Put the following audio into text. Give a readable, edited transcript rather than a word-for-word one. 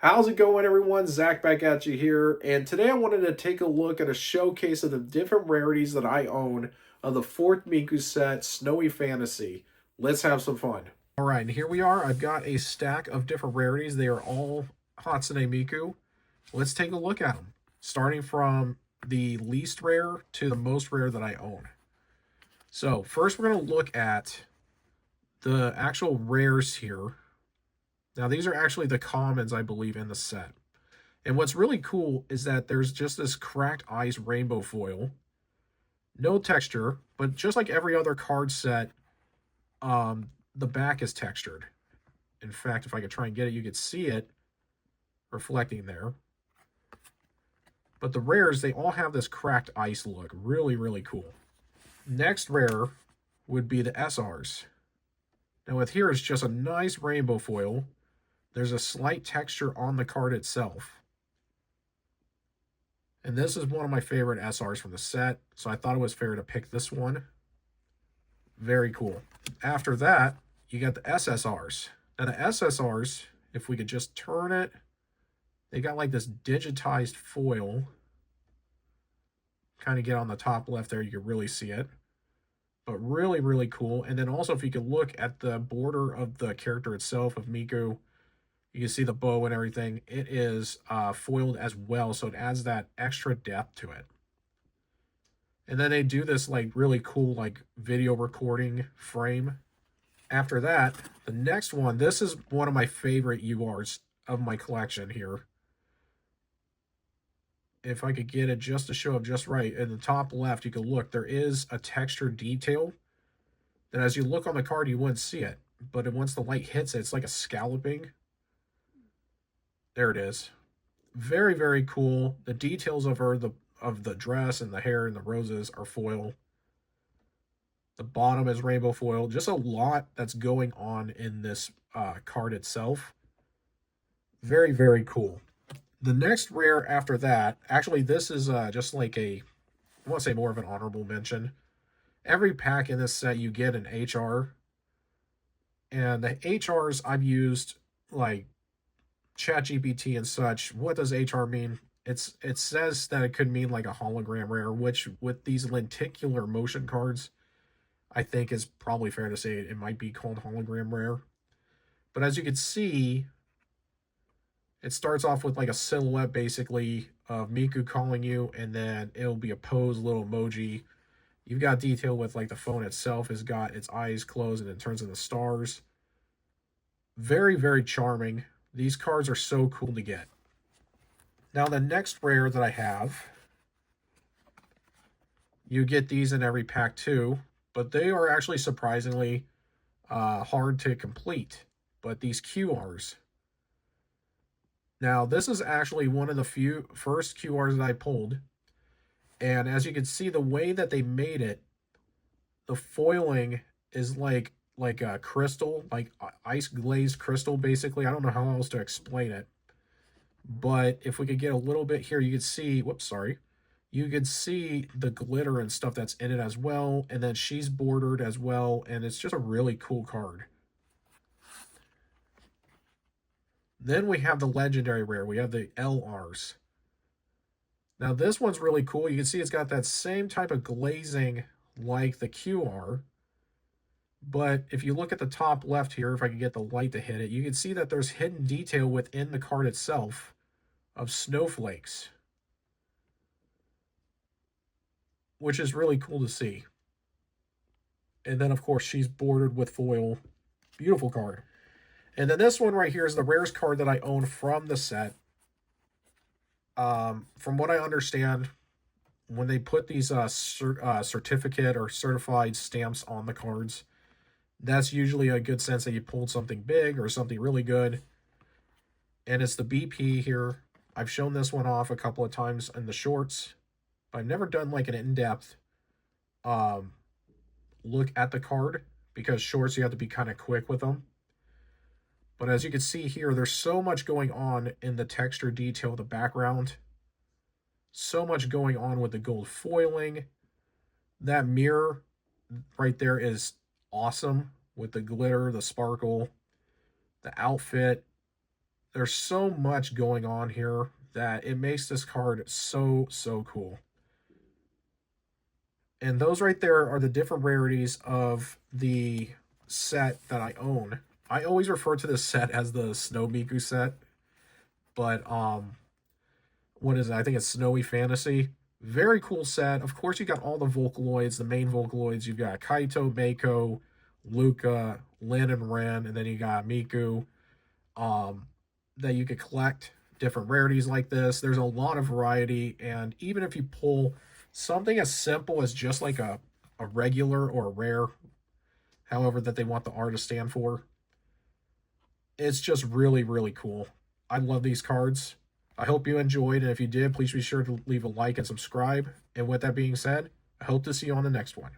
How's it going, everyone? Zach back at you here, and today I wanted to take a look at a showcase of the different rarities that I own of the fourth Miku set, Snowy Fantasy. Let's have some fun. All right, and here we are. I've got a stack of different rarities. They are all Hatsune Miku. Let's take a look at them, starting from the least rare to the most rare that I own. So first we're going to look at the actual rares here. Now, these are actually the commons, I believe, in the set. And what's really cool is that there's just this cracked ice rainbow foil. No texture, but just like every other card set, the back is textured. In fact, if I could try and get it, you could see it reflecting there. But the rares, they all have this cracked ice look. Really, really cool. Next rare would be the SRs. Now, with here, it's just a nice rainbow foil. There's a slight texture on the card itself. And this is one of my favorite SRs from the set, so I thought it was fair to pick this one. Very cool. After that, you got the SSRs. Now the SSRs, if we could just turn it, they got like this digitized foil. Kind of get on the top left there, you can really see it. But really, really cool. And then also if you could look at the border of the character itself of Miku, you can see the bow and everything. It is foiled as well, so it adds that extra depth to it. And then they do this like really cool like video recording frame. After that, the next one, this is one of my favorite URs of my collection here. If I could get it just to show up just right, in the top left, you can look, there is a texture detail that as you look on the card, you wouldn't see it. But once the light hits it, it's like a scalloping. There it is. Very, very cool. The details of her, of the dress and the hair and the roses are foil. The bottom is rainbow foil. Just a lot that's going on in this card itself. Very, very cool. The next rare after that, actually this is just like I want to say more of an honorable mention. Every pack in this set you get an HR. And the HRs I've used like ChatGPT and such. What does HR mean? It says that it could mean like a hologram rare, which with these lenticular motion cards, I think is probably fair to say it might be called hologram rare. But as you can see, it starts off with like a silhouette basically of Miku calling you, and then it'll be a pose little emoji. You've got detail with like the phone itself has got its eyes closed and it turns into stars. Very, very charming. These cards are so cool to get. Now, the next rare that I have, you get these in every pack too, but they are actually surprisingly hard to complete. But these QRs. Now, this is actually one of the first QRs that I pulled. And as you can see, the way that they made it, the foiling is like a crystal, like ice glazed crystal, basically. I don't know how else to explain it. But if we could get a little bit here, you could see, whoops, sorry. You could see the glitter and stuff that's in it as well. And then she's bordered as well. And it's just a really cool card. Then we have the legendary rare. We have the LRs. Now this one's really cool. You can see it's got that same type of glazing like the QR. But if you look at the top left here, if I can get the light to hit it, you can see that there's hidden detail within the card itself of snowflakes, which is really cool to see. And then, of course, she's bordered with foil. Beautiful card. And then this one right here is the rarest card that I own from the set. From what I understand, when they put these certificate or certified stamps on the cards, that's usually a good sense that you pulled something big or something really good. And it's the BP here. I've shown this one off a couple of times in the shorts. But I've never done like an in-depth look at the card, because shorts you have to be kind of quick with them. But as you can see here, there's so much going on in the texture detail of the background. So much going on with the gold foiling. That mirror right there is awesome with the glitter, the sparkle, the outfit. There's so much going on here that it makes this card so, so cool. And those right there are the different rarities of the set that I own. I always refer to this set as the Snow Miku set, but what is it? I think it's Snowy Fantasy. Very cool set. Of course, you got all the Vocaloids, the main Vocaloids. You've got Kaito, Mako, Luca, Lin, and Ren, and then you got Miku. Um, that you could collect different rarities like this. There's a lot of variety, and even if you pull something as simple as just like a regular or a rare, however that they want the R to stand for, it's just really, really cool. I love these cards. I hope you enjoyed, and if you did, please be sure to leave a like and subscribe. And with that being said, I hope to see you on the next one.